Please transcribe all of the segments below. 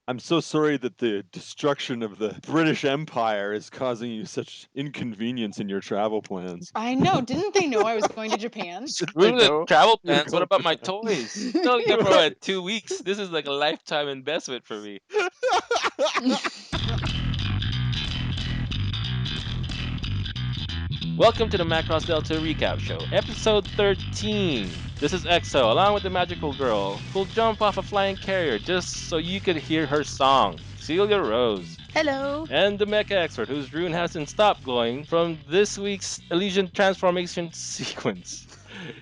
I'm so sorry that the destruction of the British Empire is causing you such inconvenience in your travel plans. I know. Didn't they know I was going to Japan? Didn't they Screw the know travel you were plans. What going about my to toys? No, yeah, bro, at 2 weeks. This is like a lifetime investment for me. Welcome to the Macross Delta Recap Show, episode 13. This is EXO, along with the magical girl, who'll jump off a flying carrier just so you could hear her song, Celia Rose. Hello. And the mecha expert, whose rune hasn't stopped glowing from this week's Elysian transformation sequence.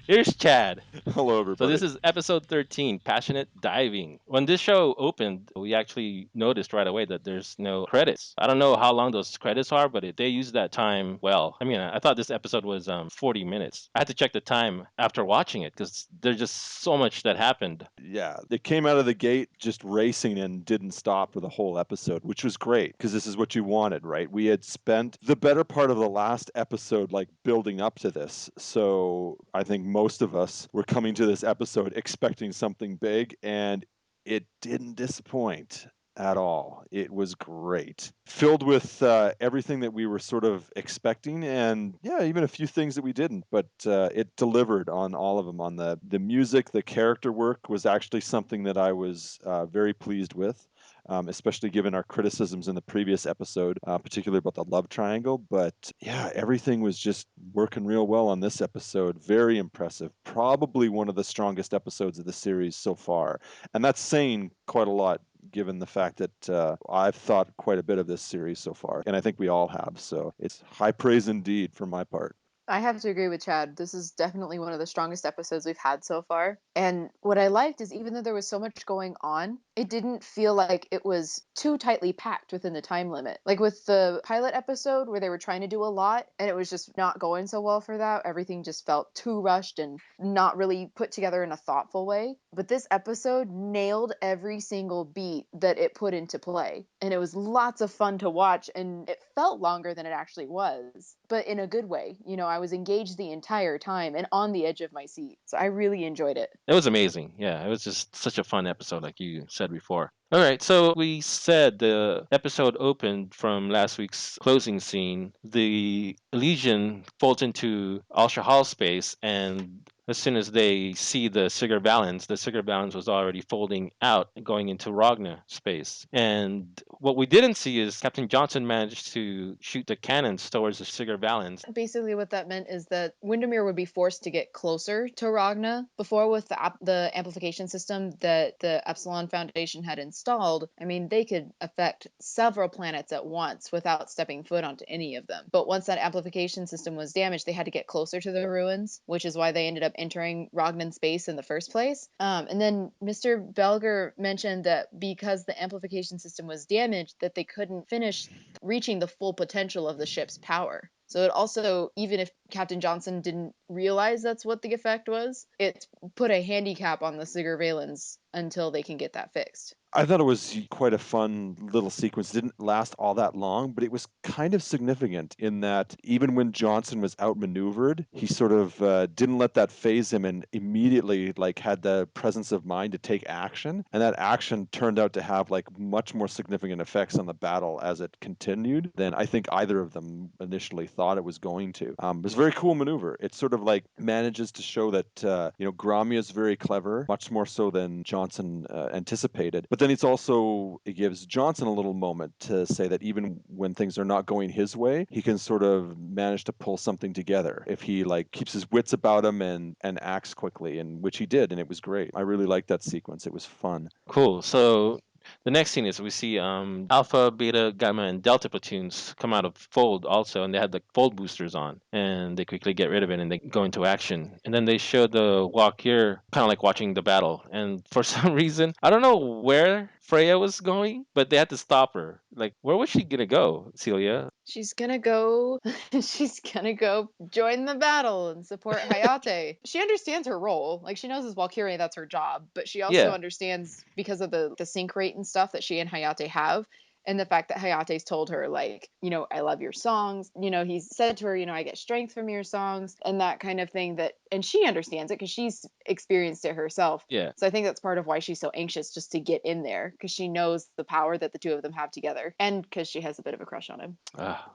Here's Chad. Hello, So everybody. this is episode 13, Passionate Diving. When this show opened, we actually noticed right away that there's no credits. I don't know how long those credits are, but they used that time well. I mean, I thought this episode was 40 minutes. I had to check the time after watching it because there's just so much that happened. Yeah, they came out of the gate just racing and didn't stop for the whole episode, which was great because this is what you wanted, right? We had spent the better part of the last episode like building up to this. So I think most of us were coming to this episode expecting something big, and it didn't disappoint at all. It was great. Filled with everything that we were sort of expecting, and yeah, even a few things that we didn't, but it delivered on all of them. On the music, the character work was actually something that I was very pleased with. Especially given our criticisms in the previous episode, particularly about the love triangle. But yeah, everything was just working real well on this episode. Very impressive. Probably one of the strongest episodes of the series so far. And that's saying quite a lot given the fact that I've thought quite a bit of this series so far, and I think we all have. So it's high praise indeed for my part. I have to agree with Chad. This is definitely one of the strongest episodes we've had so far. And what I liked is even though there was so much going on, it didn't feel like it was too tightly packed within the time limit. Like with the pilot episode where they were trying to do a lot and it was just not going so well for that, everything just felt too rushed and not really put together in a thoughtful way. But this episode nailed every single beat that it put into play. And it was lots of fun to watch and it felt longer than it actually was, but in a good way. I was engaged the entire time and on the edge of my seat. So I really enjoyed it. It was amazing. Yeah, it was just such a fun episode, like you said before. All right, so we said the episode opened from last week's closing scene. The Elysian folds into Ultra Hall space, and as soon as they see the Sigurd Valens was already folding out, going into Ragna space. And what we didn't see is Captain Johnson managed to shoot the cannons towards the Sigurd Valens. Basically, what that meant is that Windermere would be forced to get closer to Ragna. Before, with the amplification system that the Epsilon Foundation had installed, I mean, they could affect several planets at once without stepping foot onto any of them. But once that amplification system was damaged, they had to get closer to the ruins, which is why they ended up entering Ragnan space in the first place. And then Mr. Belger mentioned that because the amplification system was damaged, that they couldn't finish reaching the full potential of the ship's power. So it also, even if Captain Johnson didn't realize that's what the effect was, it put a handicap on the Sigurd Valens until they can get that fixed. I thought it was quite a fun little sequence. It didn't last all that long, but it was kind of significant in that even when Johnson was outmaneuvered, he sort of didn't let that phase him and immediately like had the presence of mind to take action. And that action turned out to have like much more significant effects on the battle as it continued than I think either of them initially thought it was going to. It was a very cool maneuver. It sort of like manages to show that Gromia is very clever, much more so than Johnson anticipated. But then it gives Johnson a little moment to say that even when things are not going his way, he can sort of manage to pull something together if he like keeps his wits about him and acts quickly, and which he did, and it was great. I really liked that sequence. It was fun. Cool. So the next scene is we see Alpha, Beta, Gamma, and Delta platoons come out of Fold also, and they had the Fold boosters on, and they quickly get rid of it and they go into action. And then they show the Walkyr kind of like watching the battle, and for some reason, I don't know where Freyja was going, but they had to stop her. Like, where was she gonna go, Celia? She's gonna go. She's gonna go join the battle and support Hayate. She understands her role. Like she knows as Valkyrie that's her job, but she also Yeah. understands because of the sync rate and stuff that she and Hayate have. And the fact that Hayate's told her, like, I love your songs. He's said to her, I get strength from your songs and that kind of thing, and she understands it because she's experienced it herself. Yeah. So I think that's part of why she's so anxious just to get in there, because she knows the power that the two of them have together, and because she has a bit of a crush on him.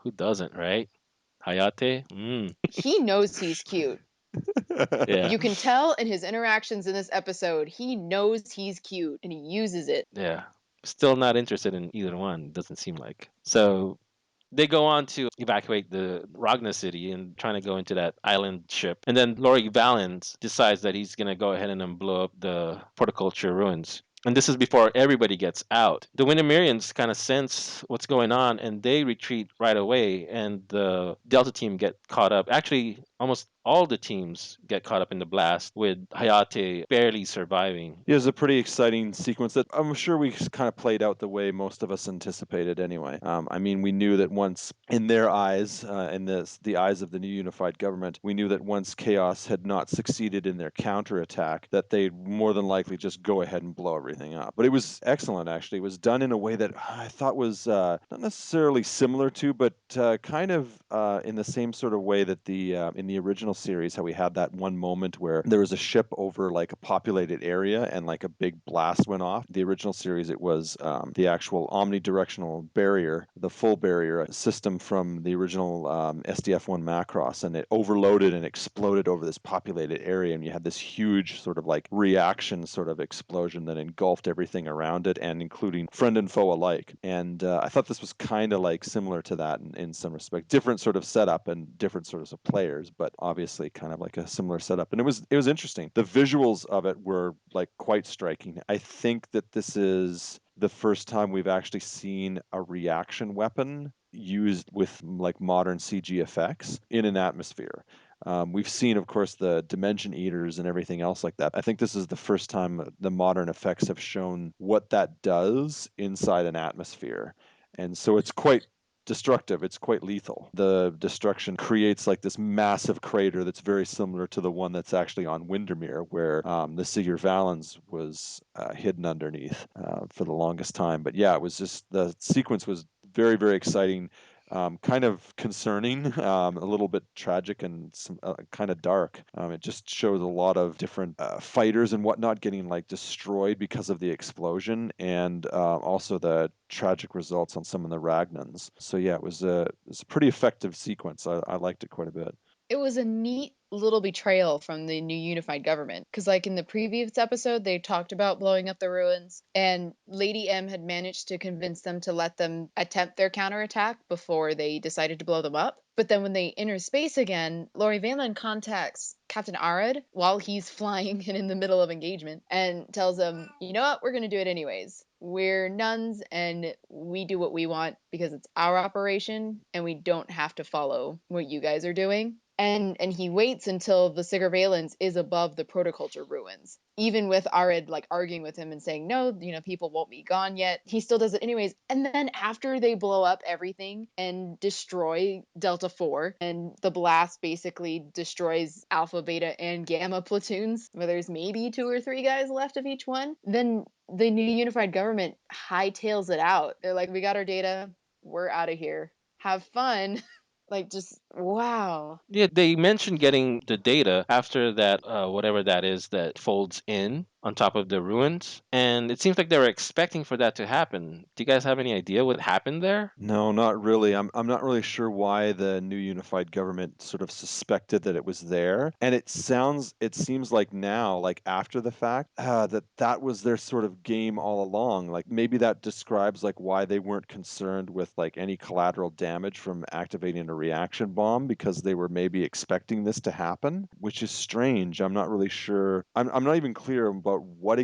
Who doesn't, right? Hayate? He knows he's cute. Yeah. You can tell in his interactions in this episode, he knows he's cute and he uses it. Yeah. Still not interested in either one, doesn't seem like. So they go on to evacuate the Ragna city and trying to go into that island ship. And then Laurie Valens decides that he's going to go ahead and then blow up the Protoculture ruins. And this is before everybody gets out. The Windermerians kind of sense what's going on and they retreat right away. And the Delta team get caught up. Actually, almost all the teams get caught up in the blast, with Hayate barely surviving. It was a pretty exciting sequence that I'm sure we kind of played out the way most of us anticipated anyway. I mean, we knew that once, in their eyes, in the eyes of the new unified government, we knew that once Chaos had not succeeded in their counterattack, that they'd more than likely just go ahead and blow everything up. But it was excellent, actually. It was done in a way that I thought was not necessarily similar to, but kind of in the same sort of way that in the original series, how we had that one moment where there was a ship over like a populated area and like a big blast went off. The original series, it was the actual omnidirectional barrier, the full barrier system from the original SDF-1 Macross, and it overloaded and exploded over this populated area, and you had this huge sort of like reaction sort of explosion that engulfed everything around it, and including friend and foe alike. And I thought this was kind of like similar to that in some respect. Different sort of setup and different sorts of players, but obviously kind of like a similar setup. And it was interesting. The visuals of it were like quite striking. I think that this is the first time we've actually seen a reaction weapon used with like modern CG effects in an atmosphere. We've seen, of course, the dimension eaters and everything else like that. I think this is the first time the modern effects have shown what that does inside an atmosphere. And so it's quite destructive. It's quite lethal. The destruction creates like this massive crater that's very similar to the one that's actually on Windermere, where the Sigur Valens was hidden underneath for the longest time. But yeah, it was just, the sequence was very, very exciting. Kind of concerning, a little bit tragic, and some kind of dark. It just shows a lot of different fighters and whatnot getting like destroyed because of the explosion, and also the tragic results on some of the Ragnans. So yeah, it was a pretty effective sequence. I liked it quite a bit. It was a neat little betrayal from the new unified government, because like in the previous episode they talked about blowing up the ruins, and Lady M had managed to convince them to let them attempt their counterattack before they decided to blow them up. But then when they enter space again, Lori Vanland contacts Captain Arad while he's flying and in the middle of engagement, and tells him, you know what, we're going to do it anyways. We're nuns and we do what we want because it's our operation and we don't have to follow what you guys are doing. And he waits until the Sigur Valens is above the Protoculture ruins. Even with Arid like arguing with him and saying, no, people won't be gone yet, he still does it anyways. And then after they blow up everything and destroy Delta 4, and the blast basically destroys Alpha, Beta, and Gamma platoons, where there's maybe 2 or 3 guys left of each one, then the new unified government hightails it out. They're like, we got our data, we're out of here. Have fun. Like, just wow. Yeah, they mentioned getting the data after that, whatever that is that folds in on top of the ruins. And it seems like they were expecting for that to happen. Do you guys have any idea what happened there? No, not really. I'm not really sure why the new unified government sort of suspected that it was there. And it seems like now, like after the fact, that was their sort of game all along. Like maybe that describes like why they weren't concerned with like any collateral damage from activating a reaction bomb, because they were maybe expecting this to happen, which is strange. I'm not really sure. I'm not even clear about what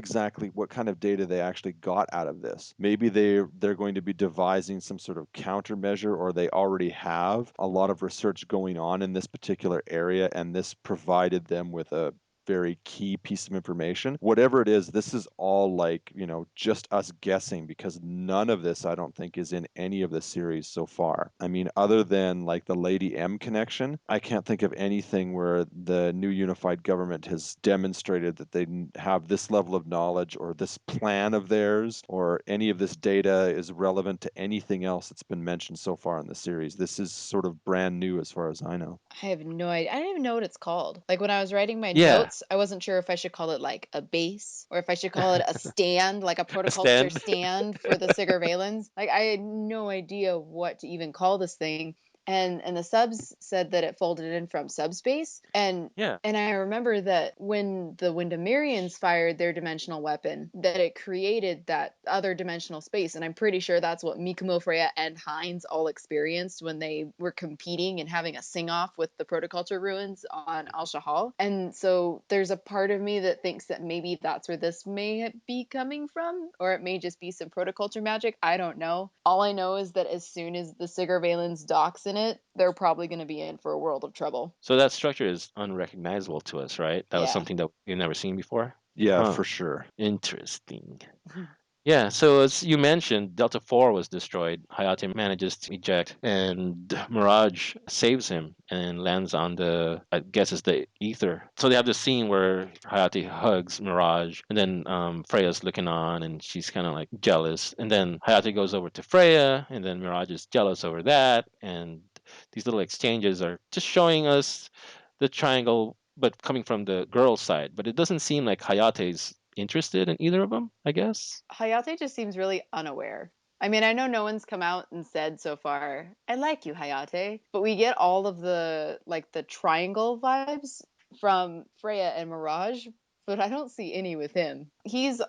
kind of data they actually got out of this. Maybe they're going to be devising some sort of countermeasure, or they already have a lot of research going on in this particular area, and this provided them with a very key piece of information. Whatever it is, this is all like, just us guessing because none of this, I don't think, is in any of the series so far. I mean, other than like the Lady M connection, I can't think of anything where the new unified government has demonstrated that they have this level of knowledge or this plan of theirs or any of this data is relevant to anything else that's been mentioned so far in the series. This is sort of brand new as far as I know. I have no idea. I don't even know what it's called. Like when I was writing my Yeah, notes, I wasn't sure if I should call it like a base or if I should call it a stand, like a a protoculture stand. stand for the Sigervalens. Like I had no idea what to even call this thing. And the subs said that it folded in from subspace. Yeah. And I remember that when the Windomirians fired their dimensional weapon, that it created that other dimensional space. And I'm pretty sure that's what Mikumo, Freyja, and Heinz all experienced when they were competing and having a sing-off with the Protoculture ruins on Al Shahal. And so there's a part of me that thinks that maybe that's where this may be coming from, or it may just be some Protoculture magic. I don't know. All I know is that as soon as the Sigervalens docks in it, they're probably going to be in for a world of trouble. So that structure is unrecognizable to us, right? That was Yeah. something that we've never seen before. Yeah, Huh. for sure. Interesting. Yeah, so as you mentioned, Delta 4 was destroyed. Hayate manages to eject, and Mirage saves him and lands on the, I guess it's the ether. So they have this scene where Hayate hugs Mirage, and then Freyja's looking on, and she's kind of like jealous. And then Hayate goes over to Freyja, and then Mirage is jealous over that. And these little exchanges are just showing us the triangle, but coming from the girl's side. But it doesn't seem like Hayate's interested in either of them, I guess. Hayate just seems really unaware. I mean, I know no one's come out and said so far, I like you, Hayate, but we get all of the like the triangle vibes from Freyja and Mirage, but I don't see any with him. He's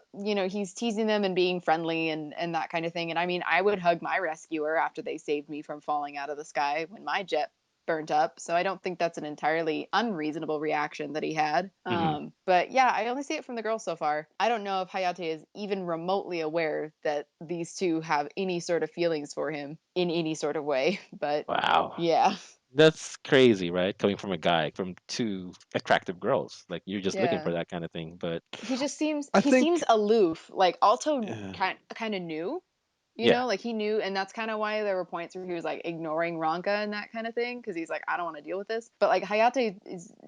teasing them and being friendly and that kind of thing. And I mean, I would hug my rescuer after they saved me from falling out of the sky when my jet burnt up. So I don't think that's an entirely unreasonable reaction that he had. Hmm. But yeah, I only see it from the girls so far. I don't know if Hayate is even remotely aware that these two have any sort of feelings for him in any sort of way. But Wow. yeah, That's crazy, right? Coming from a guy, from two attractive girls. Like you're just looking yeah. for that kind of thing. But He just seems I he seems think, aloof. Like Alto yeah. kind of knew. yeah. Like he knew, and that's kind of why there were points where he was like ignoring Ranka and that kind of thing, because he's like, I don't want to deal with this. But like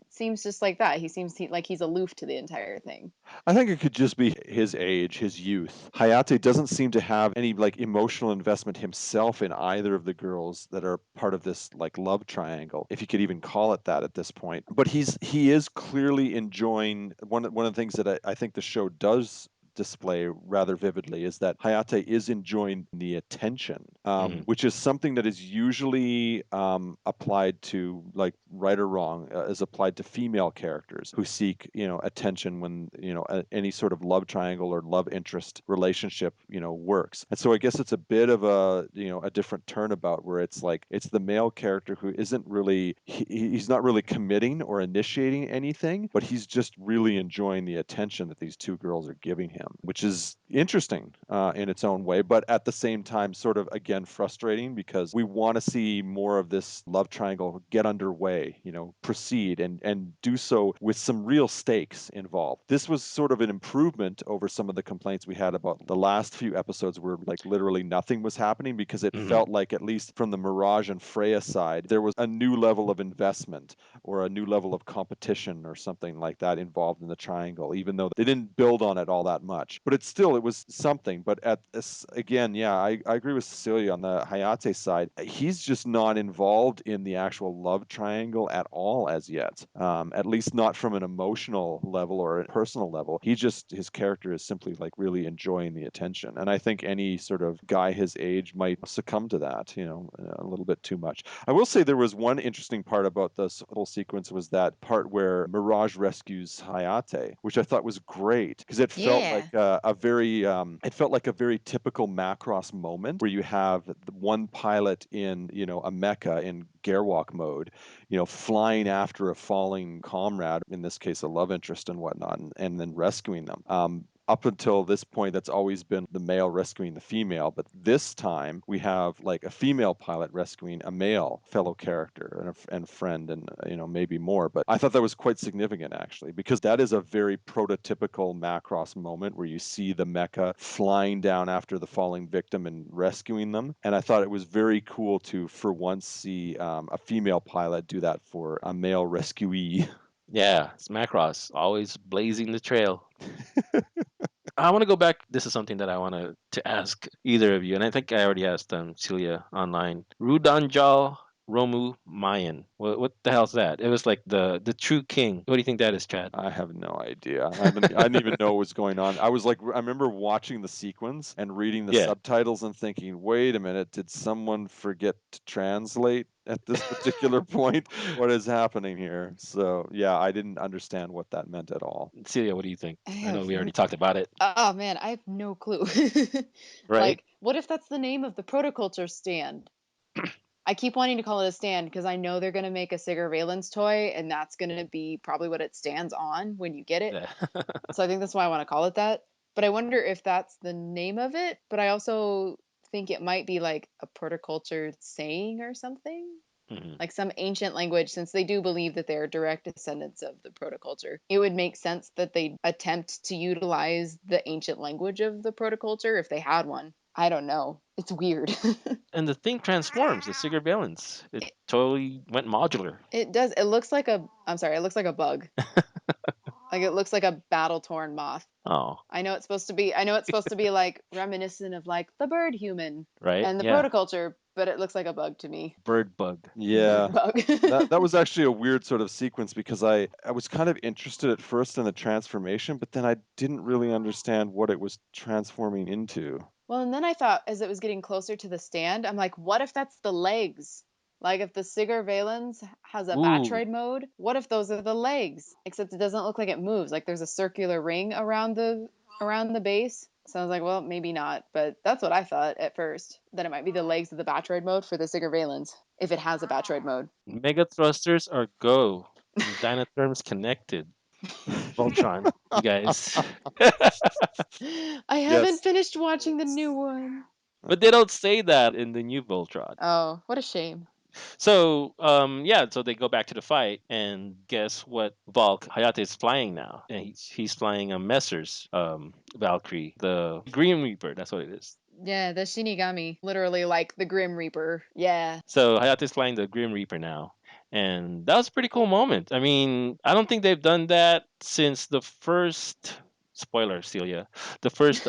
seems just like that. He seems like he's aloof to the entire thing. I think it could just be his age, his youth. Hayate doesn't seem to have any like emotional investment himself in either of the girls that are part of this like love triangle, if you could even call it that at this point. But he is clearly enjoying one of the things that I think the show does display rather vividly is that Hayate is enjoying the attention, Hmm. which is something that is usually applied to, like right or wrong, is applied to female characters who seek, attention when, any sort of love triangle or love interest relationship, works. And so I guess it's a bit of a different turnabout where it's like it's the male character who isn't really he's not really committing or initiating anything, but he's just really enjoying the attention that these two girls are giving him, which is interesting in its own way, but at the same time, sort of again frustrating because we want to see more of this love triangle get underway, proceed and do so with some real stakes involved. This was sort of an improvement over some of the complaints we had about the last few episodes where like literally nothing was happening because it Hmm. felt like, at least from the Mirage and Freya side, there was a new level of investment or a new level of competition or something like that involved in the triangle, even though they didn't build on it all that much. But it was something. But at this, again, yeah, I agree with Cecilia on the Hayate side. He's just not involved in the actual love triangle at all as yet. At least not from an emotional level or a personal level. His character is simply like really enjoying the attention. And I think any sort of guy his age might succumb to that, a little bit too much. I will say there was one interesting part about this whole sequence was that part where Mirage rescues Hayate, which I thought was great because it felt like Yeah. it felt like a very typical Macross moment where you have one pilot in, a mecha in Gerwalk mode, flying after a falling comrade, in this case a love interest and whatnot, and then rescuing them. up until this point, that's always been the male rescuing the female. But this time, we have like a female pilot rescuing a male fellow character and friend, and maybe more. But I thought that was quite significant actually, because that is a very prototypical Macross moment where you see the mecha flying down after the falling victim and rescuing them. And I thought it was very cool to, for once, see a female pilot do that for a male rescuee. Yeah, it's Macross, always blazing the trail. I want to go back. This is something that I want to ask either of you, and I think I already asked Celia online. Rudanjal Romu Mayan. What the hell's that? It was like the true king. What do you think that is, Chad? I have no idea. I didn't even know what was going on. I was like, I remember watching the sequence and reading the Yeah. subtitles and thinking, wait a minute, did someone forget to translate at this particular point? What is happening here? So, yeah, I didn't understand what that meant at all. Celia, what do you think? I I know have we already talked about it, oh man, I have no clue. right? Like, what if that's the name of the Protoculture stand? I keep wanting to call it a stand because I know they're gonna make a Sigurd Valens toy, and that's gonna be probably what it stands on when you get it. Yeah. So I think that's why I want to call it that. But I wonder if that's the name of it. But I also think it might be like a Protoculture saying or something, Mhm. like some ancient language, since they do believe that they're direct descendants of the Protoculture. It would make sense that they attempt to utilize the ancient language of the Protoculture if they had one. I don't know. It's weird. And the thing transforms, the Sigurd Valens. It totally went modular. It does. It looks like a. I'm sorry. It looks like a bug. Like it looks like a battle torn moth. Oh, I know it's supposed to be. I know it's supposed to be like reminiscent of like the bird human right? and the Yeah. Protoculture, but it looks like a bug to me. Bird bug. Yeah. Bird bug. That was actually a weird sort of sequence because I was kind of interested at first in the transformation, but then I didn't really understand what it was transforming into. Well, and then I thought as it was getting closer to the stand, I'm like, what if that's the legs? Like if the Sigurd Valens has a Ooh, Batroid mode, what if those are the legs? Except it doesn't look like it moves. Like there's a circular ring around the base. So I was like, well, maybe not. But that's what I thought at first. That it might be the legs of the Batroid mode for the Sigurd Valens, if it has a Batroid mode. mega thrusters are go. Dynatherms connected. Voltron, you guys. I haven't Yes. finished watching the new one. But they don't say that in the new Voltron. Oh, what a shame. So, yeah, so they go back to the fight, and guess what? Hayate is flying now, and he's flying a Messer's Valkyrie, the Green Reaper. That's what it is. Yeah, the Shinigami. Literally like the Grim Reaper. Yeah. So Hayate's flying the Grim Reaper now. And that was a pretty cool moment. I mean, I don't think they've done that since the first spoiler, Celia. The first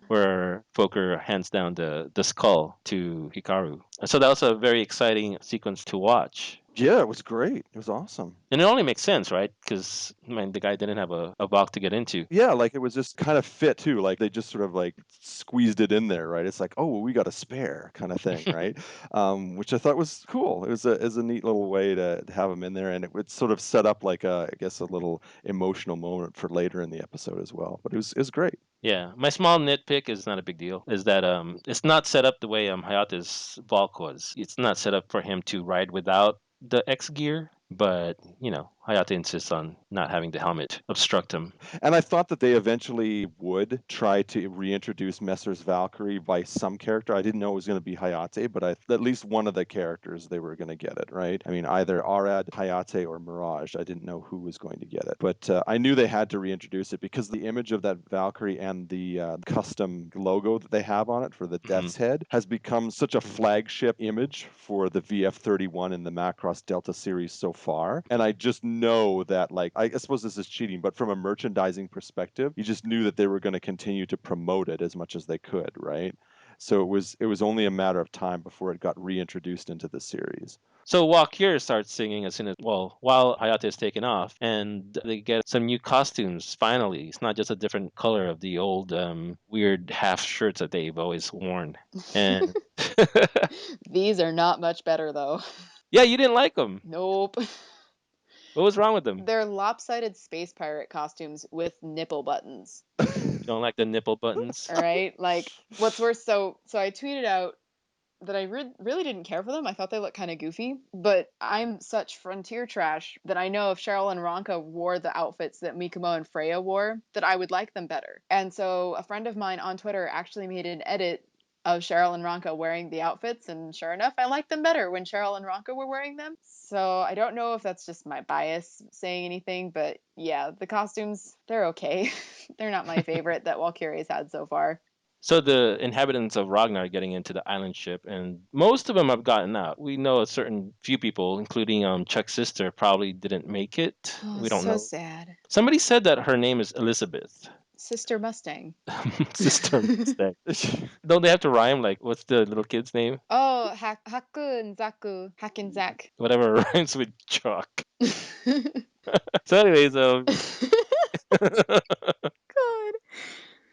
where Fokker hands down the skull to Hikaru. So that was a very exciting sequence to watch. Yeah, it was great. It was awesome. And it only makes sense, right? Because I mean, the guy didn't have a Valk to get into. Yeah, like it was just kind of fit too. Like they just sort of like squeezed it in there, right? It's like, oh, well, we got a spare kind of thing, right? Which I thought was cool. It was a neat little way to have him in there, and it would sort of set up like I guess a little emotional moment for later in the episode as well. But it was great. Yeah, my small nitpick is not a big deal. Is that it's not set up the way Hayate's Valk was. It's not set up for him to ride without the X gear, but Hayate insists on not having the helmet obstruct him. And I thought that they eventually would try to reintroduce Messer's Valkyrie by some character. I didn't know it was going to be Hayate, but at least one of the characters they were going to get it, right? I mean, either Arad, Hayate, or Mirage. I didn't know who was going to get it. But I knew they had to reintroduce it because the image of that Valkyrie and the custom logo that they have on it for the Mhm. Death's Head has become such a flagship image for the VF-31 in the Macross Delta series so far. And I just know that, like, I suppose this is cheating, but from a merchandising perspective, you just knew that they were going to continue to promote it as much as they could, right? So it was only a matter of time before it got reintroduced into the series. So Walkure starts singing as soon as while Hayate is taken off, and they get some new costumes. Finally, it's not just a different color of the old weird half shirts that they've always worn. And These are not much better though. yeah, you didn't like them. Nope. What was wrong with them? They're lopsided space pirate costumes with nipple buttons. You don't like the nipple buttons? All right? Like what's worse, so I tweeted out that I really didn't care for them. I thought they looked kind of goofy, but I'm such frontier trash that I know if Cheryl and Ronka wore the outfits that Mikumo and Freyja wore, that I would like them better. And so a friend of mine on Twitter actually made an edit of Cheryl and Ronka wearing the outfits, and sure enough, I liked them better when Cheryl and Ronka were wearing them. So I don't know if that's just my bias saying anything, but yeah, the costumes, they're okay. They're not my favorite that Valkyrie's had so far. So the inhabitants of Ragna are getting into the island ship, and most of them have gotten out. We know a certain few people, including Chuck's sister, probably didn't make it. Oh, We don't so know. sad. Somebody said that her name is Elizabeth. Sister Mustang. Sister Mistake. Don't they have to rhyme? Like, what's the little kid's name? Oh, Haku and Zaku. Hack and Zack. Whatever rhymes with Chuck. So, anyways, God,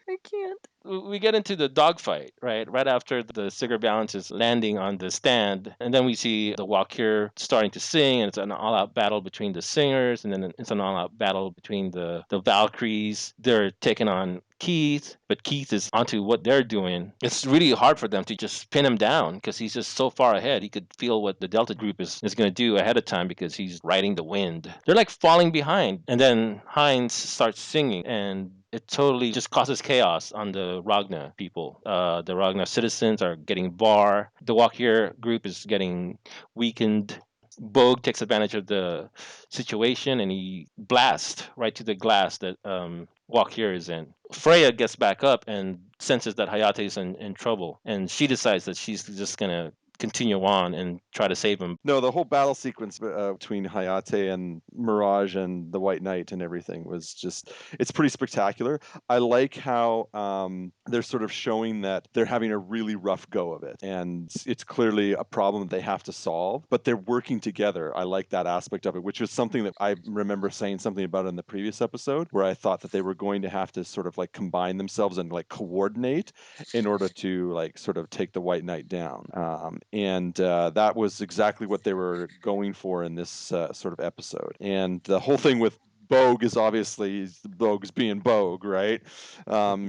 I can't. we get into the dogfight, right? Right after the Sigurd Balance is landing on the stand, and then we see the Walkure starting to sing, and it's an all-out battle between the singers, and then it's an all-out battle between the Valkyries. They're taking on Keith, but Keith is onto what they're doing. It's really hard for them to just pin him down because he's just so far ahead. He could feel what the Delta group is going to do ahead of time because he's riding the wind. They're like falling behind. And then Heinz starts singing, and it totally just causes chaos on the Ragna people. The Ragna citizens are getting bar. The Walkure group is getting weakened. Bogue takes advantage of the situation and he blasts right to the glass that Walkure is in. Freyja gets back up and senses that Hayate is in trouble, and she decides that she's just gonna continue on and try to save him. No, the whole battle sequence between Hayate and Mirage and the White Knight and everything was just, it's pretty spectacular. I like how they're sort of showing that they're having a really rough go of it. And it's clearly a problem that they have to solve, but they're working together. I like that aspect of it, which was something that I remember saying something about in the previous episode, where I thought that they were going to have to sort of like combine themselves and like coordinate in order to like sort of take the White Knight down. And that was exactly what they were going for in this sort of episode. And the whole thing with Bogue is obviously Bogue's being Bogue, right?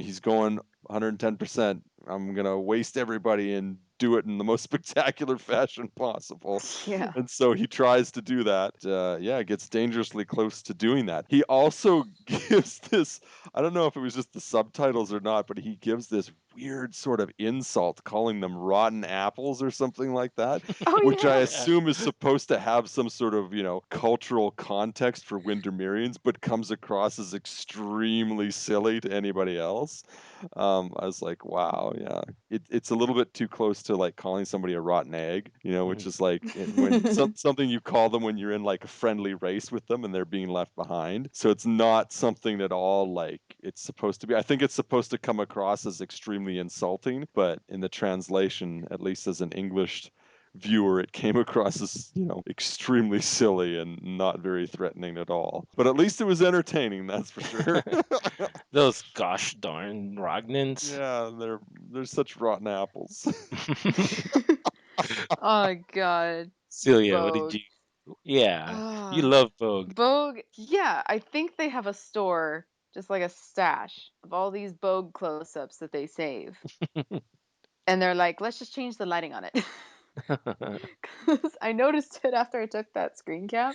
He's going 110%. I'm gonna waste everybody and do it in the most spectacular fashion possible. Yeah. And so he tries to do that. Yeah, gets dangerously close to doing that. He also gives this, I don't know if it was just the subtitles or not, but he gives this weird sort of insult, calling them rotten apples or something like that, Oh which I yeah. Yeah. assume is supposed to have some sort of, cultural context for Windermerians, but comes across as extremely silly to anybody else. I was like, wow, yeah, it's a little bit too close to like calling somebody a rotten egg, which is like when something you call them when you're in like a friendly race with them and they're being left behind. So it's not something at all like it's supposed to be. I think it's supposed to come across as extremely insulting, but in the translation, at least as an English viewer, it came across as, extremely silly and not very threatening at all. But at least it was entertaining, that's for sure. Those gosh darn Rognans. Yeah, they're such rotten apples. Oh God. Celia, what did Vogue. you? Yeah, you Ah. love Vogue. Vogue. Yeah, I think they have a store, just like a stash of all these Vogue close-ups that they save. And they're like, let's just change the lighting on it. 'Cause I noticed it after I took that screen cap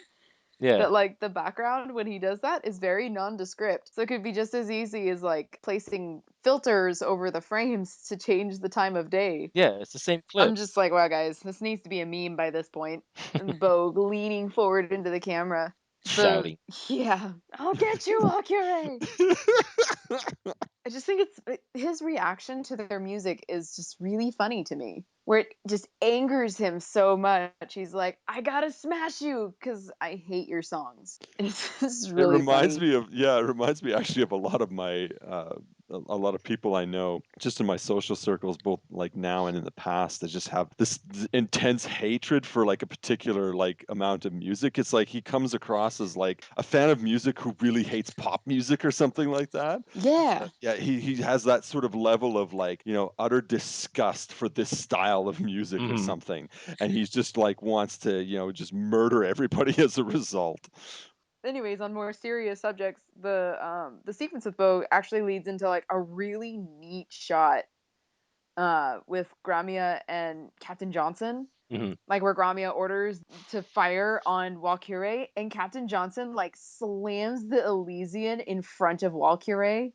Yeah, that like the background when he does that is very nondescript. So it could be just as easy as like placing filters over the frames to change the time of day. yeah, it's the same I'm clip. just like, wow, guys, this needs to be a meme by this point. And Vogue leaning forward into the camera. The Shouting. yeah, I'll get you, Akire. I just think his reaction to their music is just really funny to me. Where it just angers him so much. He's like, I gotta smash you because I hate your songs. And it's just It really reminds funny. me of, yeah, it reminds me actually of a lot of my a lot of people I know just in my social circles, both like now and in the past, that just have this intense hatred for like a particular like amount of music. It's like he comes across as like a fan of music who really hates pop music or something like that. Yeah. Yeah, he has that sort of level of like, utter disgust for this style of music or Mhm. something. And he's just like wants to, just murder everybody as a result. Anyways, on more serious subjects, the sequence with Bo actually leads into like a really neat shot with Gramia and Captain Johnson. Mhm. Like where Gramia orders to fire on Valkyrie, and Captain Johnson like slams the Elysian in front of Valkyrie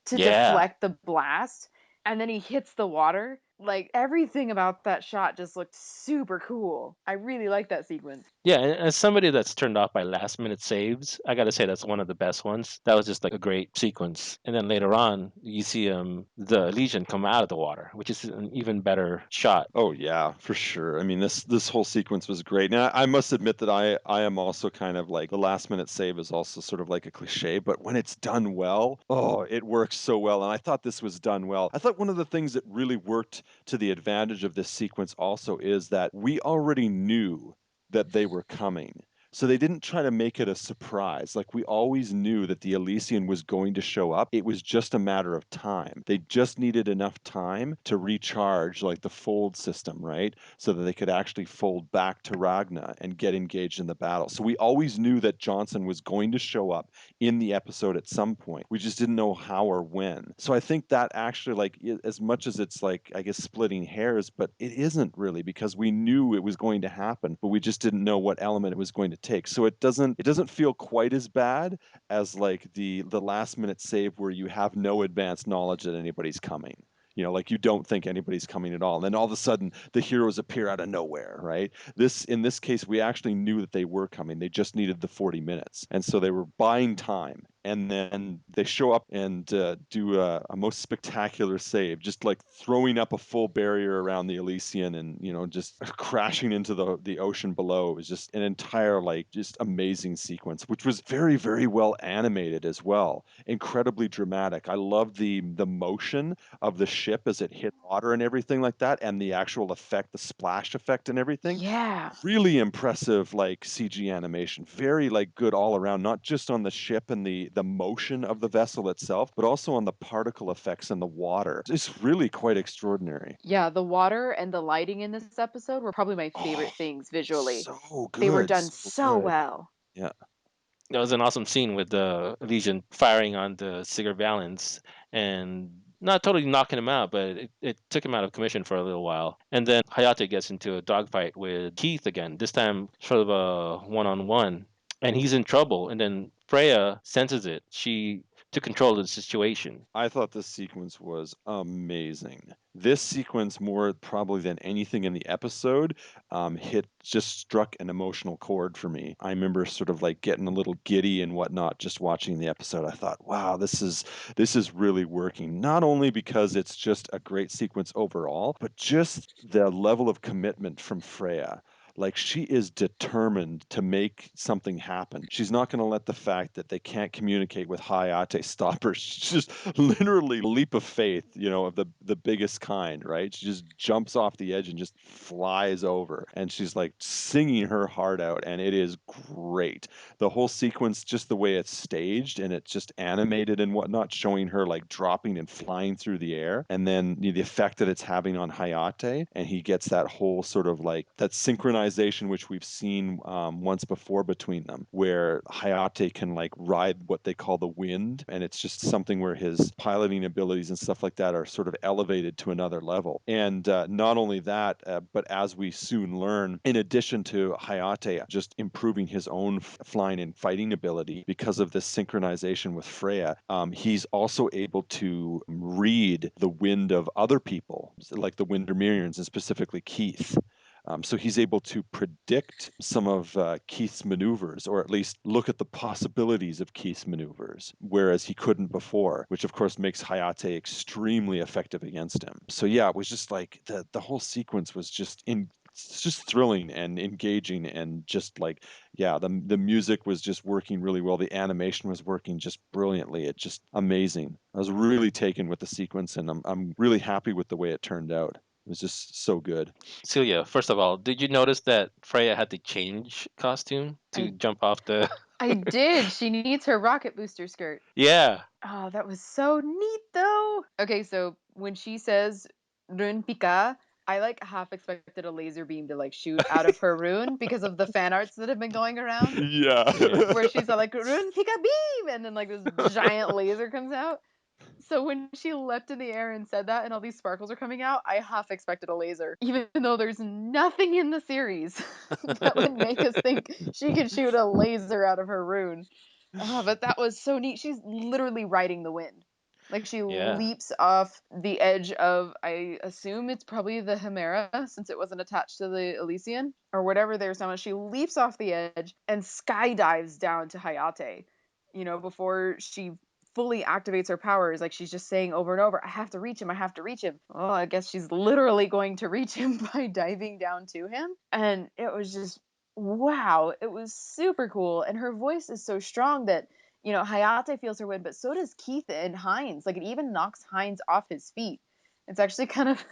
to Yeah. deflect the blast, and then he hits the water. Like everything about that shot just looked super cool. I really like that sequence. Yeah, and as somebody that's turned off by last minute saves, I gotta say that's one of the best ones. That was just like a great sequence. And then later on, you see the Legion come out of the water, which is an even better shot. Oh yeah, for sure. I mean, this whole sequence was great. Now I must admit that I am also kind of like the last minute save is also sort of like a cliche, but when it's done well, oh, it works so well. And I thought this was done well. I thought one of the things that really worked to the advantage of this sequence also is that we already knew that they were coming. So they didn't try to make it a surprise. Like we always knew that the Elysian was going to show up. It was just a matter of time. They just needed enough time to recharge like the fold system, right? So that they could actually fold back to Ragna and get engaged in the battle. So we always knew that Johnson was going to show up in the episode at some point. We just didn't know how or when. So I think that actually like as much as it's like I guess splitting hairs, but it isn't really because we knew it was going to happen, but we just didn't know what element it was going to take. So it doesn't feel quite as bad as like the last minute save where you have no advanced knowledge that anybody's coming. You know, like you don't think anybody's coming at all. And then all of a sudden the heroes appear out of nowhere, right? In this case, we actually knew that they were coming. They just needed the 40 minutes. And so they were buying time. And then they show up and do a most spectacular save, just like throwing up a full barrier around the Elysian and, you know, just crashing into the ocean below. It was just an entire, like, just amazing sequence, which was very, very well animated as well. Incredibly dramatic. I love the motion of the ship as it hit water and everything like that, and the actual effect, the splash effect and everything. Yeah. Really impressive, like CG animation. Very like good all around, not just on the ship and the motion of the vessel itself, but also on the particle effects in the water. It's really quite extraordinary. Yeah, the water and the lighting in this episode were probably my Oh, favorite things visually. so They were good, done so so good. well. Yeah. That was an awesome scene with the Legion firing on the Sigurd Valens and not totally knocking him out, but it took him out of commission for a little while. And then Hayate gets into a dogfight with Keith again, this time sort of a one-on-one. And he's in trouble. And then Freyja senses it. She took control of the situation. I thought this sequence was amazing. This sequence, more probably than anything in the episode, just struck an emotional chord for me. I remember sort of like getting a little giddy and whatnot just watching the episode. I thought, wow, this is really working. Not only because it's just a great sequence overall, but just the level of commitment from Freya. Like she is determined to make something happen. She's not going to let the fact that they can't communicate with Hayate stop her. She's just literally leap of faith, you know, of the biggest kind, right? She just jumps off the edge and just flies over, and she's like singing her heart out, and it is great. The whole sequence, just the way it's staged and it's just animated and whatnot, showing her like dropping and flying through the air, and then the effect that it's having on Hayate, and he gets that whole sort of like that synchronization which we've seen once before between them, where Hayate can like ride what they call the wind, and it's just something where his piloting abilities and stuff like that are sort of elevated to another level. And not only that, but as we soon learn, in addition to Hayate just improving his own flying and fighting ability because of this synchronization with Freya, he's also able to read the wind of other people, like the Windermerians and specifically Keith. So he's able to predict some of Keith's maneuvers, or at least look at the possibilities of Keith's maneuvers, whereas he couldn't before, which of course makes Hayate extremely effective against him. So yeah, it was just like the whole sequence was just in. It's just thrilling and engaging, and just like, yeah, the music was just working really well. The animation was working just brilliantly. It's just amazing. I was really taken with the sequence, and I'm really happy with the way it turned out. It was just so good. Celia, first of all, did you notice that Freya had to change costume to I jump off the. I did. She needs her rocket booster skirt. Yeah. Oh, that was so neat though. Okay, so when she says rune pika, I like half expected a laser beam to like shoot out of her rune because of the fan arts that have been going around Yeah. Yeah. where she's all like rune pika beam and then like this giant laser comes out. So when she leapt in the air and said that and all these sparkles are coming out, I half expected a laser. Even though there's nothing in the series that would make us think she could shoot a laser out of her rune. But that was so neat. She's literally riding the wind. Like she Yeah. leaps off the edge of, I assume it's probably the Hemera, since it wasn't attached to the Elysian or whatever there's so much. She leaps off the edge and skydives down to Hayate. Before she fully activates her powers, like she's just saying over and over, I have to reach him, I have to reach him. Well, I guess she's literally going to reach him by diving down to him. And it was just, wow, it was super cool. And her voice is so strong that Hayate feels her wind, but so does Keith and Hines. Like it even knocks Hines off his feet. It's actually kind of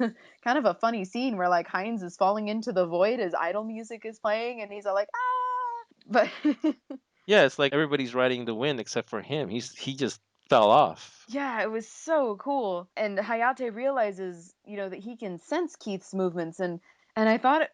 kind of a funny scene where like Hines is falling into the void as idle music is playing, and he's all like, ah. But Yeah, it's like everybody's riding the wind except for him. He just fell off. yeah, it was so cool. And Hayate realizes, that he can sense Keith's movements, and I thought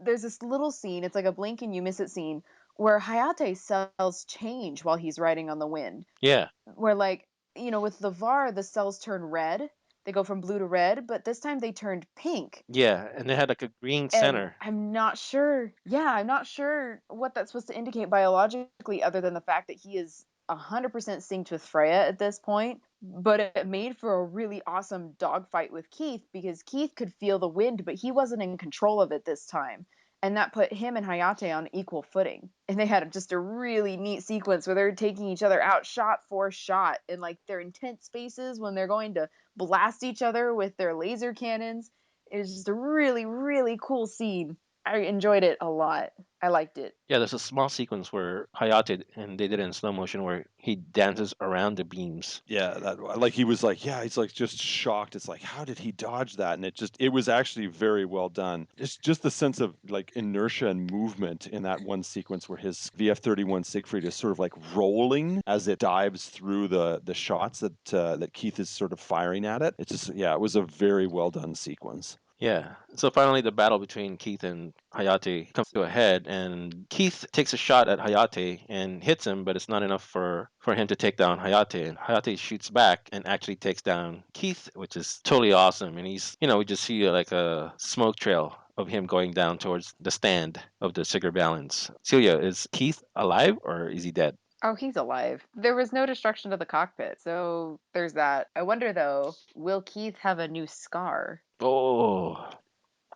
there's this little scene, it's like a blink and you miss it scene, where Hayate cells change while he's riding on the wind. Yeah. Where like, with the VAR the cells turn red. They go from blue to red, but this time they turned pink. Yeah, and they had like a green And center. I'm not sure. Yeah, I'm not sure what that's supposed to indicate biologically, other than the fact that he is 100% synced with Freyja at this point. But it made for a really awesome dogfight with Keith, because Keith could feel the wind, but he wasn't in control of it this time. And that put him and Hayate on equal footing. And they had just a really neat sequence where they're taking each other out shot for shot in like their intense spaces when they're going to blast each other with their laser cannons. It was just a really, really cool scene. I enjoyed it a lot. I liked it. Yeah, there's a small sequence where Hayate, and they did it in slow motion, where he dances around the beams. Yeah, that like he was like, yeah, he's like just shocked. It's like, how did he dodge that? And it was actually very well done. It's just the sense of like inertia and movement in that one sequence where his VF-31 Siegfried is sort of like rolling as it dives through the shots that Keith is sort of firing at it. It's just, yeah, it was a very well done sequence. Yeah. So finally, the battle between Keith and Hayate comes to a head, and Keith takes a shot at Hayate and hits him, but it's not enough for him to take down Hayate. And Hayate shoots back and actually takes down Keith, which is totally awesome. And we just see like a smoke trail of him going down towards the stand of the Sigurd Balance. Celia, is Keith alive or is he dead? Oh, he's alive. There was no destruction to the cockpit, so there's that. I wonder though, will Keith have a new scar? Oh.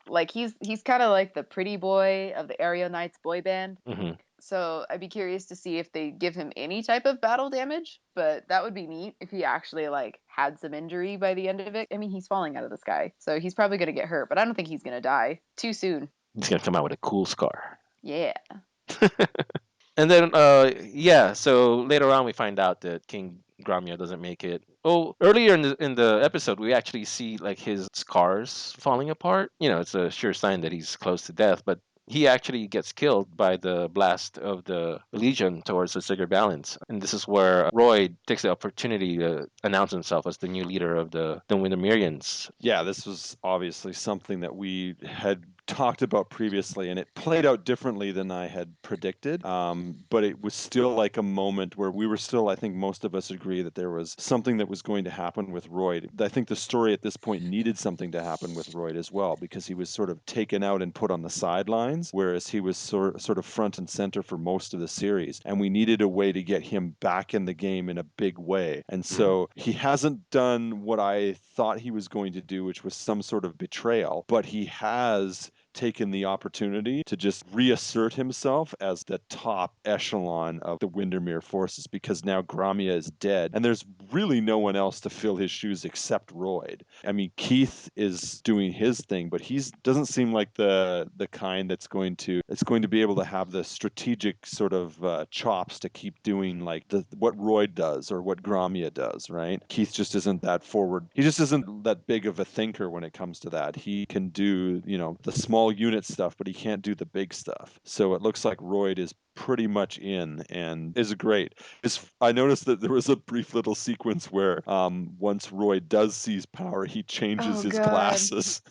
Like he's kind of like the pretty boy of the Aereo Knights boy band. Hmm. So I'd be curious to see if they give him any type of battle damage, but that would be neat if he actually like had some injury by the end of it. I mean, he's falling out of the sky, so he's probably going to get hurt, but I don't think he's going to die too soon. He's gonna come out with a cool scar. Yeah. And then, yeah. So later on, we find out that King Gramia doesn't make it. Oh, earlier in the episode, we actually see like his scars falling apart. It's a sure sign that he's close to death. But he actually gets killed by the blast of the Legion towards the Sigurd Balance. And this is where Roy takes the opportunity to announce himself as the new leader of the Windermerians. Yeah, this was obviously something that we had talked about previously, and it played out differently than I had predicted. But it was still like a moment where we were still, I think most of us agree that there was something that was going to happen with Royd. I think the story at this point needed something to happen with Royd as well, because he was sort of taken out and put on the sidelines, whereas he was sort of front and center for most of the series. And we needed a way to get him back in the game in a big way. And so he hasn't done what I thought he was going to do, which was some sort of betrayal, but he has taken the opportunity to just reassert himself as the top echelon of the Windermere forces, because now Gramia is dead and there's really no one else to fill his shoes except Royd. I mean, Keith is doing his thing, but he doesn't seem like the kind that's going to be able to have the strategic sort of chops to keep doing like what Royd does or what Gramia does, right? Keith just isn't that forward. He just isn't that big of a thinker when it comes to that. He can do, the small unit stuff, but he can't do the big stuff. So it looks like Royd is pretty much in and is great. I noticed that there was a brief little sequence where once Royd does seize power, he changes Oh his god. glasses.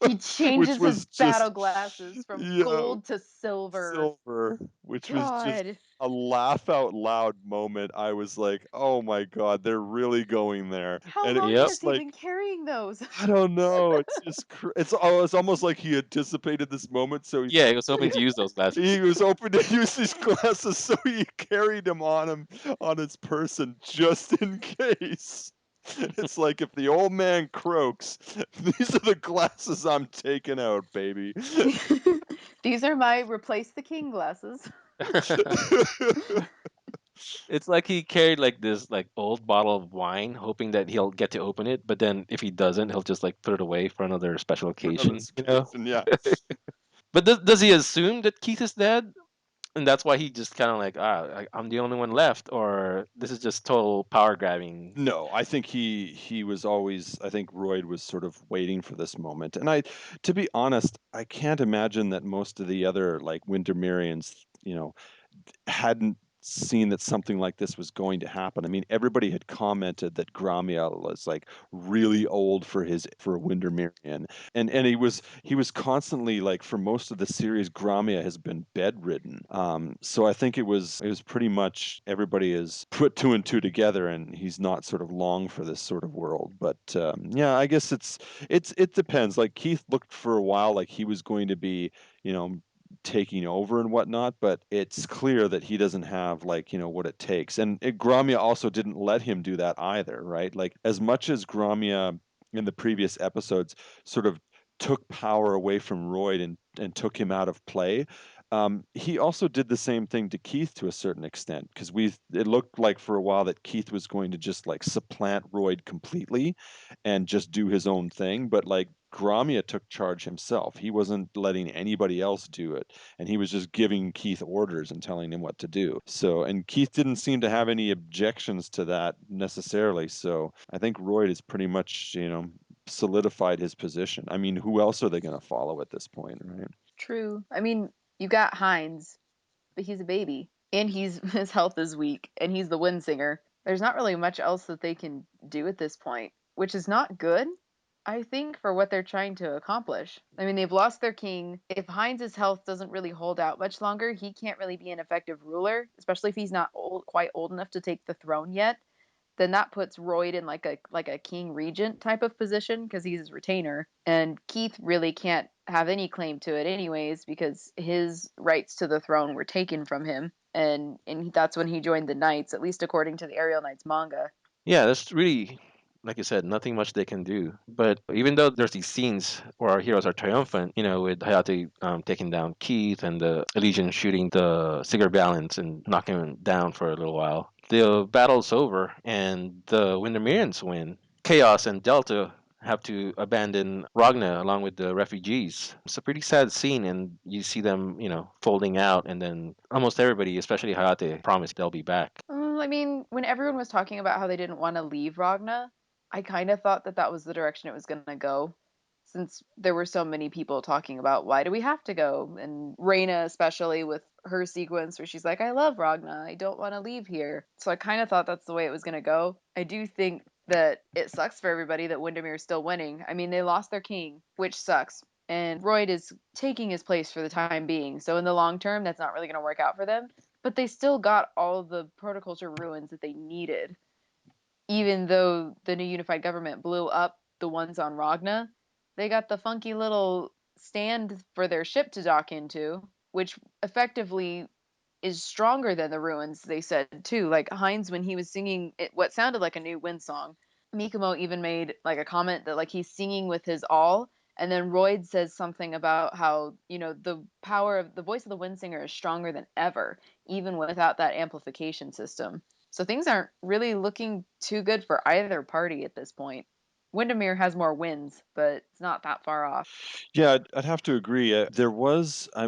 He changes was his just battle glasses from yeah, gold to silver. silver, which was just God. a laugh out loud moment. I was like, "Oh my god, they're really going there." How And it was long Yep. has just he like, been carrying those? I don't know. It's just it's almost like he anticipated this moment, so Yeah, he was hoping to use those last. he was hoping to use his glasses, so he carried him on his person just in case. It's like if the old man croaks, these are the glasses I'm taking out, baby. These are my replace the king glasses. It's like he carried like this like old bottle of wine, hoping that he'll get to open it. But then if he doesn't, he'll just like put it away for another special For another occasion. You know. occasion, yeah. But does he assume that Keith is dead, and that's why he just kind of like I'm the only one left, or this is just total power grabbing? No, I think he was always. I think Royd was sort of waiting for this moment, and I, to be honest, I can't imagine that most of the other like Wintermerians, hadn't seen that something like this was going to happen. I mean, everybody had commented that Gramiel was like really old for a Windermerian, and he was constantly like for most of the series, Gramia has been bedridden. So I think it was pretty much everybody has put two and two together, and he's not sort of long for this sort of world. But yeah, I guess it depends. Like Keith looked for a while like he was going to be, you know taking over and whatnot, but it's clear that he doesn't have like what it takes. And Gromia also didn't let him do that either, right? Like as much as Gromia in the previous episodes sort of took power away from Royd and took him out of play. He also did the same thing to Keith to a certain extent because it looked like for a while that Keith was going to just like supplant Royd completely and just do his own thing, but like Gromia took charge himself. He wasn't letting anybody else do it, and he was just giving Keith orders and telling him what to do. So, and Keith didn't seem to have any objections to that necessarily. So, I think Royd has pretty much, solidified his position. I mean, who else are they going to follow at this point, right? True. I mean, you got Heinz, but he's a baby. And his health is weak, and he's the wind singer. There's not really much else that they can do at this point, which is not good, I think, for what they're trying to accomplish. I mean, they've lost their king. If Heinz's health doesn't really hold out much longer, he can't really be an effective ruler, especially if he's not quite old enough to take the throne yet. Then that puts Royd in like a king regent type of position because he's his retainer, and Keith really can't have any claim to it anyways because his rights to the throne were taken from him, and that's when he joined the Knights, at least according to the Aerial Knights manga. Yeah, that's really, like you said, nothing much they can do. But even though there's these scenes where our heroes are triumphant, with Hayate taking down Keith and the Elysian shooting the Sigar Balance and knocking him down for a little while, the battle's over and the Windermerians win. Chaos and Delta have to abandon Ragna along with the refugees. It's a pretty sad scene, and you see them, folding out, and then almost everybody, especially Hayate, promise they'll be back. I mean, when everyone was talking about how they didn't want to leave Ragna, I kind of thought that that was the direction it was going to go, since there were so many people talking about why do we have to go, and Reyna especially with her sequence where she's like, "I love Ragna, I don't want to leave here." So I kind of thought that's the way it was going to go. I do think that it sucks for everybody that Windermere's still winning. I mean, they lost their king, which sucks. And Royd is taking his place for the time being. So in the long term, that's not really going to work out for them, but they still got all the protoculture ruins that they needed. Even though the new unified government blew up the ones on Ragna, they got the funky little stand for their ship to dock into, which effectively is stronger than the ruins, they said too. Like Heinz, when he was singing what sounded like a new wind song, Mikomo even made like a comment that like he's singing with his all, and then Royd says something about how the power of the voice of the wind singer is stronger than ever, even without that amplification system. So things aren't really looking too good for either party at this point. Windermere has more wins, but it's not that far off. Yeah, I'd have to agree. I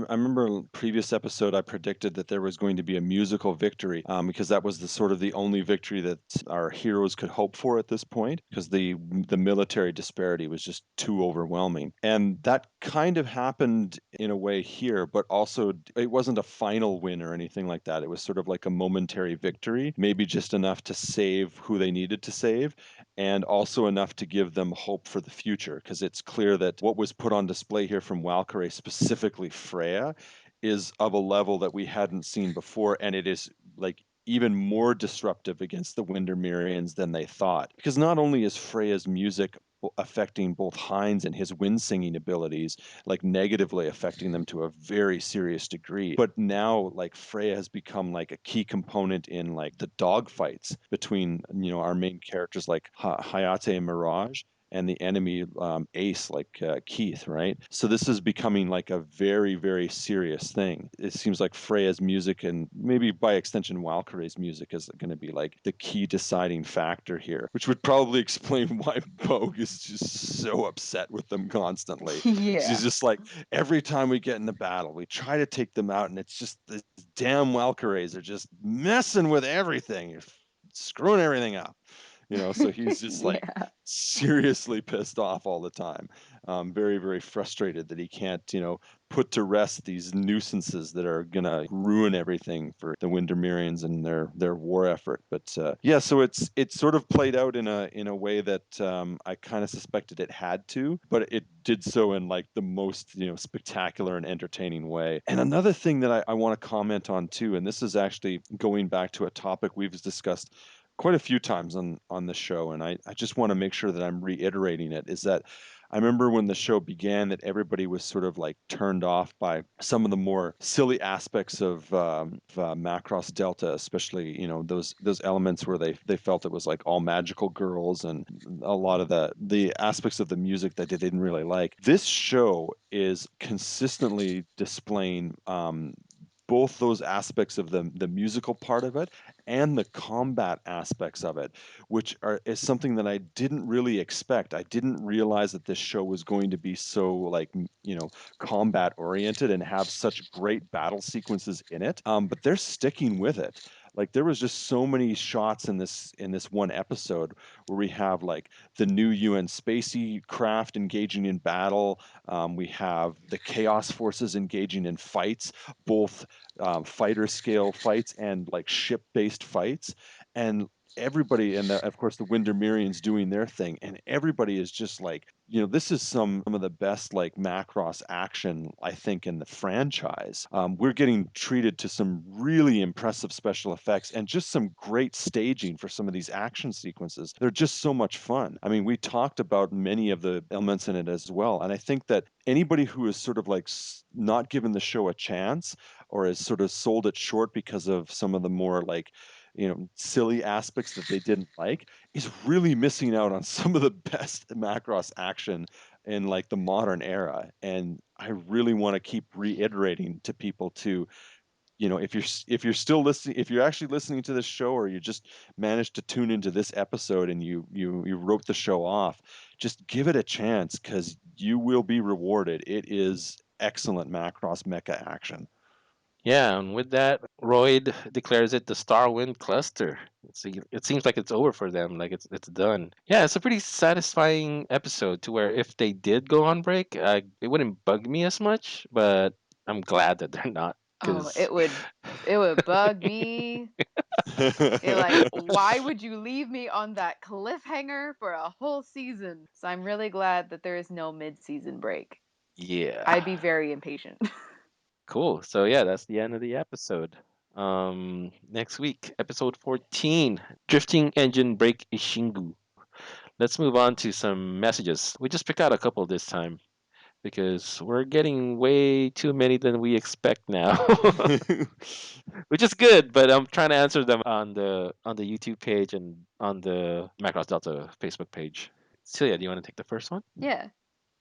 remember in a previous episode, I predicted that there was going to be a musical victory because that was the sort of the only victory that our heroes could hope for at this point because the military disparity was just too overwhelming. And that kind of happened in a way here, but also it wasn't a final win or anything like that. It was sort of like a momentary victory, maybe just enough to save who they needed to save and also enough to give them hope for the future because it's clear that what was put on display here from Valkyrie, specifically Freyja, is of a level that we hadn't seen before, and it is like even more disruptive against the Windermerians than they thought. Because not only is Freyja's music affecting both Heinz and his wind singing abilities, like negatively affecting them to a very serious degree, but now like Freyja has become like a key component in like the dog fights between our main characters like Hayate and Mirage, and the enemy ace like Keith, right? So this is becoming like a very, very serious thing. It seems like Freyja's music and maybe by extension Valkyrie's music is going to be like the key deciding factor here, which would probably explain why Bogue is just so upset with them constantly. Yeah. She's just like, every time we get in the battle, we try to take them out, and it's just the damn Valkyries are just messing with everything. You're screwing everything up. So he's just like Yeah. seriously pissed off all the time. Very, very frustrated that he can't, put to rest these nuisances that are gonna ruin everything for the Windermerians and their war effort. But yeah, so it's sort of played out in a way that I kind of suspected it had to, but it did so in like the most spectacular and entertaining way. And another thing that I want to comment on too, and this is actually going back to a topic we've discussed quite a few times on the show, and I just want to make sure that I'm reiterating it, is that I remember when the show began that everybody was sort of like turned off by some of the more silly aspects of Macross Delta, especially those elements where they felt it was like all magical girls, and a lot of the aspects of the music that they didn't really like. This show is consistently displaying both those aspects of the musical part of it and the combat aspects of it, which is something that I didn't really expect. I didn't realize that this show was going to be so like combat oriented and have such great battle sequences in it. But they're sticking with it. Like there was just so many shots in this one episode where we have like the new UN spacey craft engaging in battle. We have the Chaos Forces engaging in fights, both fighter scale fights and like ship based fights, and everybody, and of course the Windermerians doing their thing, and everybody is just like, this is some of the best like Macross action I think in the franchise. We're getting treated to some really impressive special effects and just some great staging for some of these action sequences. They're just so much fun. I mean, we talked about many of the elements in it as well, and I think that anybody who is sort of like not given the show a chance or has sort of sold it short because of some of the more like silly aspects that they didn't like is really missing out on some of the best Macross action in like the modern era. And I really want to keep reiterating to people to, if you're still listening, if you're actually listening to this show, or you just managed to tune into this episode and you wrote the show off, just give it a chance, because you will be rewarded. It is excellent Macross mecha action. Yeah, and with that, Royd declares it the Starwind cluster. It seems like it's over for them, like it's done. Yeah, it's a pretty satisfying episode to where if they did go on break, it wouldn't bug me as much, but I'm glad that they're not, Oh, because it would bug me. You're like, why would you leave me on that cliffhanger for a whole season? So I'm really glad that there is no mid-season break. yeah. I'd be very impatient. Cool. So yeah, that's the end of the episode. Next week, episode 14, Drifting Engine Brake Ishingu. Let's move on to some messages. We just picked out a couple this time because we're getting way too many than we expect now, which is good. But I'm trying to answer them on the YouTube page and on the Macross Delta Facebook page. Celia, do you want to take the first one? Yeah.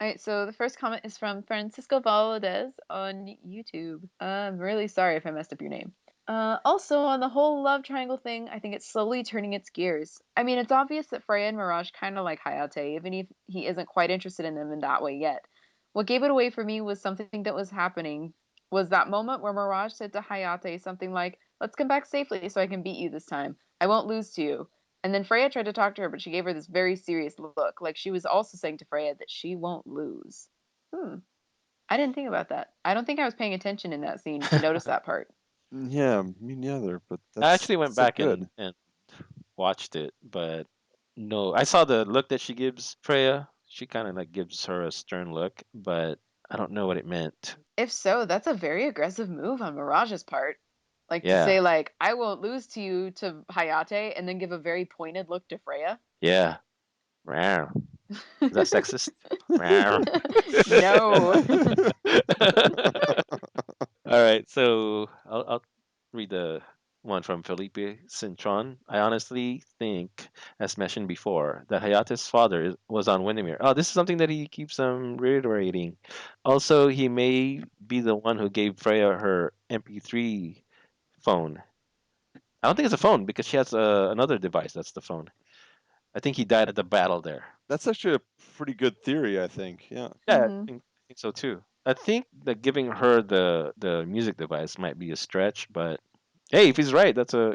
All right, so the first comment is from Francisco Valdez on YouTube. I'm really sorry if I messed up your name. Also, on the whole love triangle thing, I think it's slowly turning its gears. I mean, it's obvious that Freyja and Mirage kind of like Hayate, even if he isn't quite interested in them in that way yet. What gave it away for me was something that was happening. Was that moment where Mirage said to Hayate something like, "Let's come back safely so I can beat you this time. I won't lose to you." And then Freyja tried to talk to her, but she gave her this very serious look, like she was also saying to Freyja that she won't lose. Hmm. I didn't think about that. I don't think I was paying attention in that scene to notice that part. Yeah, me neither, but I that's actually went still back good. and watched it, but no, I saw the look that she gives Freya. She kind of like gives her a stern look, but I don't know what it meant. If so, that's a very aggressive move on Mirage's part. Like to Yeah, say like, I won't lose to you to Hayate and then give a very pointed look to Freyja. yeah. Rawr. Is that sexist? Rawr. No. All right, so I'll read the one from Felipe Cintron. I honestly think, as mentioned before, that Hayate's father was on Windermere. Oh, this is something that he keeps reiterating. Also, he may be the one who gave Freya her MP3 phone. I don't think it's a phone because she has another device that's the phone. I think he died at the battle there. That's actually a pretty good theory, I think. Yeah. Yeah, Hmm. I think so too. I think that giving her the music device might be a stretch, but hey, if he's right, that's a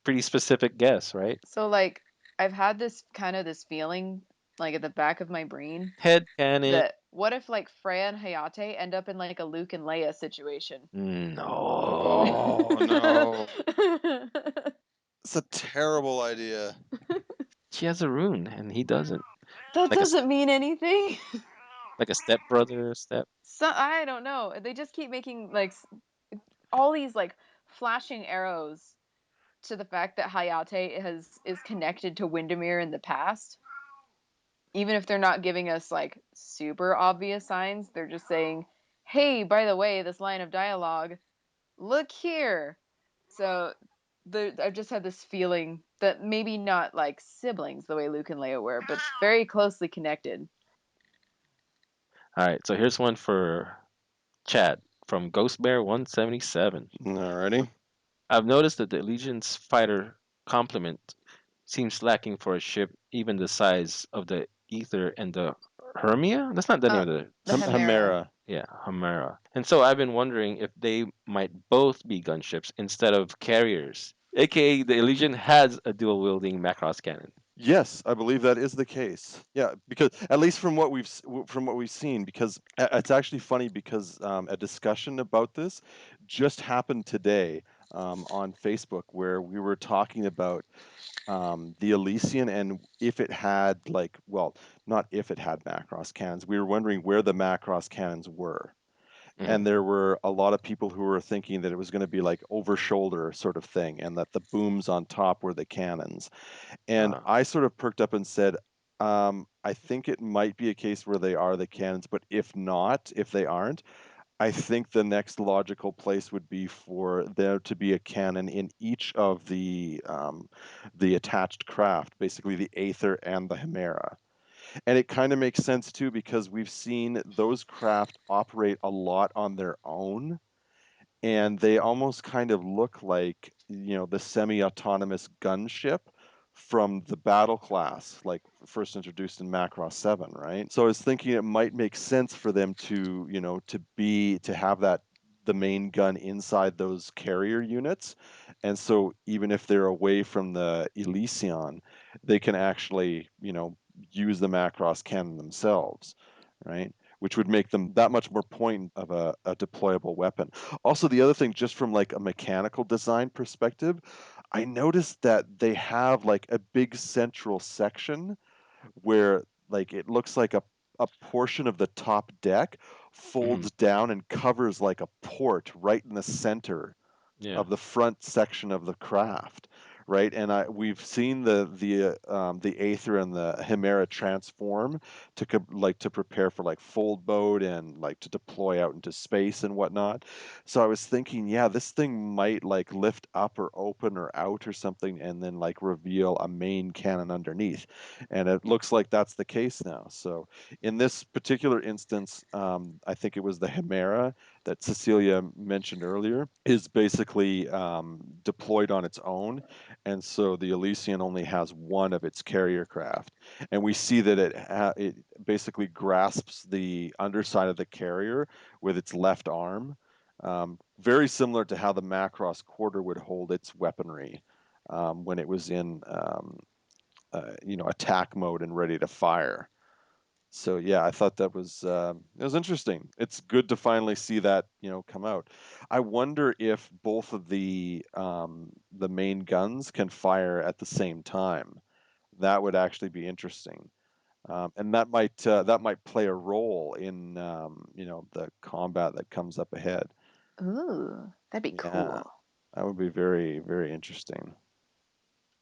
pretty specific guess, right? So like, I've had this kind of this feeling like at the back of my brain Head canon. that what if like Freya and Hayate end up in like a Luke and Leia situation? No. Oh no. It's a terrible idea. She has a rune and he doesn't. That Like a doesn't mean anything. like a stepbrother step. So I don't know. They just keep making like all these like flashing arrows to the fact that Hayate is connected to Windermere in the past. Even if they're not giving us like super obvious signs, they're just saying, "Hey, by the way, this line of dialogue, look here." So I've just had this feeling that maybe not like siblings the way Luke and Leia were, but very closely connected. All right, so here's one for Chad from Ghost Bear 177. Alrighty. I've noticed that the Legion's fighter complement seems lacking for a ship even the size of the Ether and the Hermia. That's not the name Uh, of the the Hemera. Hemera. yeah, Hamera. And so I've been wondering if they might both be gunships instead of carriers. AKA the Elysian has a dual wielding Macross cannon. Yes, I believe that is the case. Yeah, because at least from what from what we've seen, because it's actually funny because a discussion about this just happened today on Facebook where we were talking about the Elysian and if it had like, well, not if it had Macross cannons. We were wondering where the Macross cannons were. Hmm. And there were a lot of people who were thinking that it was going to be like over shoulder sort of thing and that the booms on top were the cannons. And Uh, I sort of perked up and said, I think it might be a case where they are the cannons, but if not, if they aren't, I think the next logical place would be for there to be a cannon in each of the attached craft, basically the Aether and the Hemera. And it kind of makes sense too because we've seen those craft operate a lot on their own and they almost kind of look like the semi-autonomous gunship from the battle class like first introduced in Macross 7, right? So I was thinking it might make sense for them to to have that the main gun inside those carrier units, and so even if they're away from the Elysion they can actually use the Macross cannon themselves, right? Which would make them that much more potent of a deployable weapon. Also, the other thing, just from like a mechanical design perspective, I noticed that they have like a big central section where like it looks like a portion of the top deck mhm. folds down and covers like a port right in the center Yeah. of the front section of the craft, right? And we've seen the Aether and the Hemera transform to like to prepare for like fold boat and like to deploy out into space and whatnot. So I was thinking, yeah, this thing might like lift up or open or out or something, and then like reveal a main cannon underneath. And it looks like that's the case now. So in this particular instance, I think it was the Hemera that Cecilia mentioned earlier is basically deployed on its own, and so the Elysian only has one of its carrier craft, and we see that it basically grasps the underside of the carrier with its left arm, very similar to how the Macross quarter would hold its weaponry when it was in attack mode and ready to fire. So yeah, I thought that was it was interesting. It's good to finally see that come out. I wonder if both of the main guns can fire at the same time. That would actually be interesting. And that might play a role in the combat that comes up ahead. Ooh, that'd be Yeah, cool. that would be very, very interesting.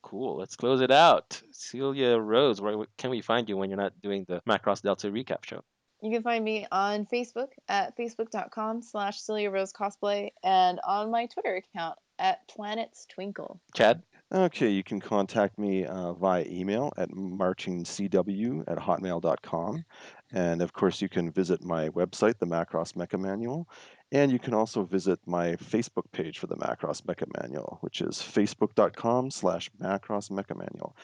Cool. Let's close it out. Celia Rose, where can we find you when you're not doing the Macross Delta recap show? You can find me on Facebook at facebook.com/Celia Rose Cosplay and on my Twitter account at Planets Twinkle. Chad? Okay, you can contact me via email at marchingcw@hotmail.com. And of course, you can visit my website, the Macross Mecha Manual. And you can also visit my Facebook page for the Macross Mecha Manual, which is facebook.com/Macross Mecha Manual.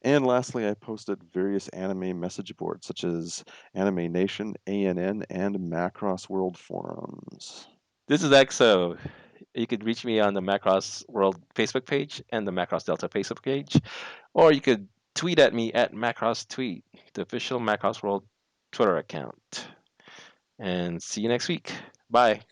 And lastly, I posted various anime message boards such as Anime Nation, ANN, and Macross World forums. This is EXO. You could reach me on the Macross World Facebook page and the Macross Delta Facebook page, or you could tweet at me at Macross Tweet, the official Macross World Twitter account. And see you next week. Bye.